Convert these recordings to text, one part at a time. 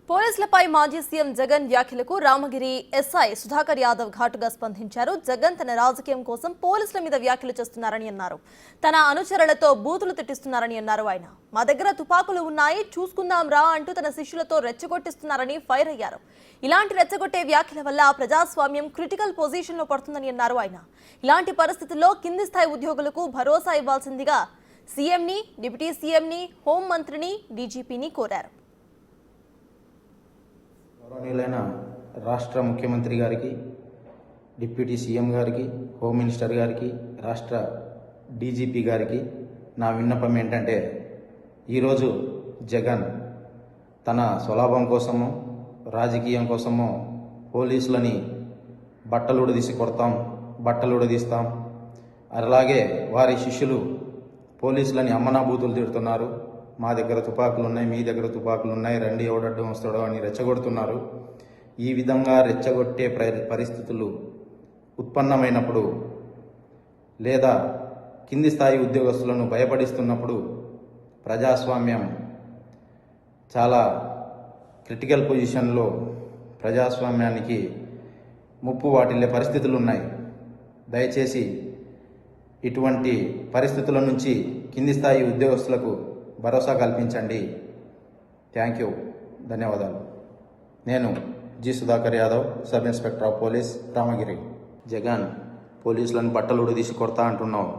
పోలీసులపై మాజీ సీఎం జగన్ వ్యాఖ్యలకు రామగిరి ఎస్ఐ సుధాకర్ యాదవ్ ఘాటుగా స్పందించారు. జగన్ తన రాజకీయం కోసం పోలీసుల మీద వ్యాఖ్యలు చేస్తున్నారని అన్నారు. తన అనుచరులతో బూతులు తిట్టిస్తున్నారని అన్నారు. ఆయన మా దగ్గర తుపాకులు ఉన్నాయి చూసుకుందాం రా అంటూ తన శిష్యులతో రెచ్చగొట్టిస్తున్నారని ఫైర్ అయ్యారు. ఇలాంటి రెచ్చగొట్టే వ్యాఖ్యల వల్ల ప్రజాస్వామ్యం క్రిటికల్ పొజిషన్ లో పడుతుందని అన్నారు. ఆయన ఇలాంటి పరిస్థితుల్లో కింది స్థాయి ఉద్యోగులకు భరోసా ఇవ్వాల్సిందిగా సీఎంని, డిప్యూటీ సీఎంని, హోంమంత్రిని, డీజీపీని కోరారు. గౌరవనీయులైన రాష్ట్ర ముఖ్యమంత్రి గారికి, డిప్యూటీ సీఎం గారికి, హోమ్ మినిస్టర్ గారికి, రాష్ట్ర డీజీపీ గారికి నా విన్నపం ఏంటంటే, ఈరోజు జగన్ తన స్వలాభం కోసము, రాజకీయం కోసము పోలీసులని బట్టలుడదీసి కొడతాం, బట్టలుడదీస్తాం, అలాగే వారి శిష్యులు పోలీసులని అమ్మనాబూతులు తిడుతున్నారు. మా దగ్గర తుపాకులు ఉన్నాయి, మీ దగ్గర తుపాకులు ఉన్నాయి, రండి ఎవడడ్డం వస్తాడో అని రెచ్చగొడుతున్నారు. ఈ విధంగా రెచ్చగొట్టే పరిస్థితులు ఉత్పన్నమైనప్పుడు లేదా కింది స్థాయి ఉద్యోగస్తులను భయపడిస్తున్నప్పుడు ప్రజాస్వామ్యం చాలా క్రిటికల్ పొజిషన్లో ప్రజాస్వామ్యానికి ముప్పు వాటిల్లే పరిస్థితులు ఉన్నాయి. దయచేసి ఇటువంటి పరిస్థితుల నుంచి కింది స్థాయి ఉద్యోగస్తులకు భరోసా కల్పించండి. థ్యాంక్ యూ, ధన్యవాదాలు. నేను G Sudhakar Yadav, sub inspector of police, Ramagiri. Jagan పోలీసులను బట్టలు ఉడదీసి కొడతా అంటున్నావు.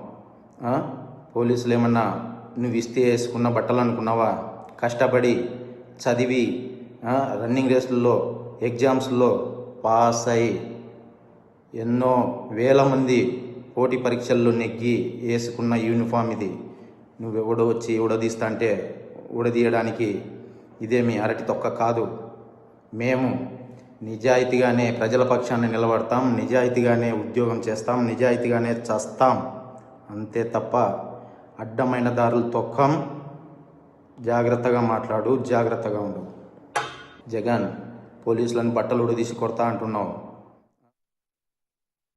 పోలీసులు ఏమన్నా నువ్వు ఇస్తే వేసుకున్న బట్టలు అనుకున్నావా? కష్టపడి చదివి రన్నింగ్ రేసుల్లో, ఎగ్జామ్స్లో పాస్ అయి ఎన్నో వేల మంది పోటీ పరీక్షల్లో నెగ్గి వేసుకున్న యూనిఫామ్ ఇది. నువ్వెవడో వచ్చి ఉడదీస్తా అంటే ఉడదీయడానికి ఇదేమి అరటి తొక్క కాదు. మేము నిజాయితీగానే ప్రజల పక్షాన్ని నిలబడతాం, నిజాయితీగానే ఉద్యోగం చేస్తాం, నిజాయితీగానే చస్తాం, అంతే తప్ప అడ్డమైన దారులు తొక్కం. జాగ్రత్తగా మాట్లాడు, జాగ్రత్తగా ఉండు. జగన్ పోలీసులను బట్టలు ఉడదీసి కొడతా అంటున్నావు.